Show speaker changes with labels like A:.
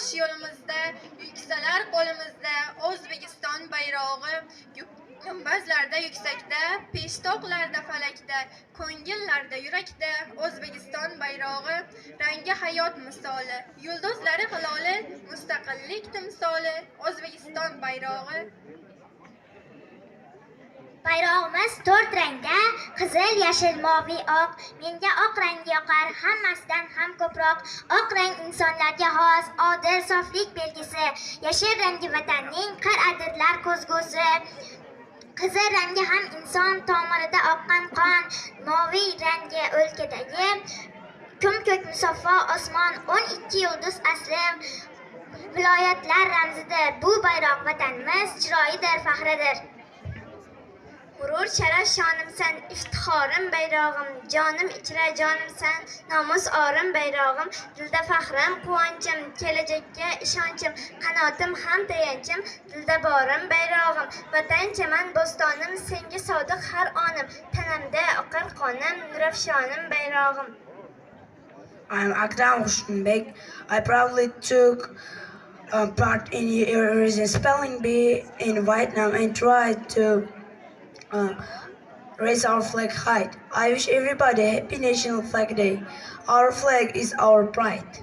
A: Yosh yo'limizda, yuksalar qo'limizda, O'zbekiston bayrog'i gumbazlarda yuksakda, peshtoqlarda falakda, ko'ngillarda yurakda, O'zbekiston bayrog'i rangi hayot misoli, yulduzlari hiloli, mustaqillik timsoli, O'zbekiston bayrog'i.
B: Bayrog'imiz 4 rangda, qizil, yashil, moviy, oq. Menga oq rangi yoqar, hammasidan ham ko'proq. Oq rang insonlarga xos, odil, soflik belgisi. Yashil rangi vatanning qir-adirlar ko'zgusi. Qizil rangi ham inson tomirida oqqan qon. Moviy rangi o'lkadagi ko'm-ko'k musaffo osmon. 12 yulduz asli viloyatlar ramzidir. Bu bayroq vatanimiz chiroyidir, faxridir. G'urur, sharaf, shonimsan, iftixorim bayrog'im, jonim ichra jonimsan, nomus orim bayrog'im, dilda faxrim, quvonchim, kelajakka ishonchim, qanotim ham tayanchim, dilda borim bayrog'im, vatan chaman bo'stonim, senga sodiq har onim, tanamda oqar qonim, nurafshonim bayrog'im.
C: I am Akram Husnbek. I proudly took part in Eurasian Spelling Bee in Vietnam and tried to raise our flag high. I wish everybody a happy National Flag Day. Our flag is our pride.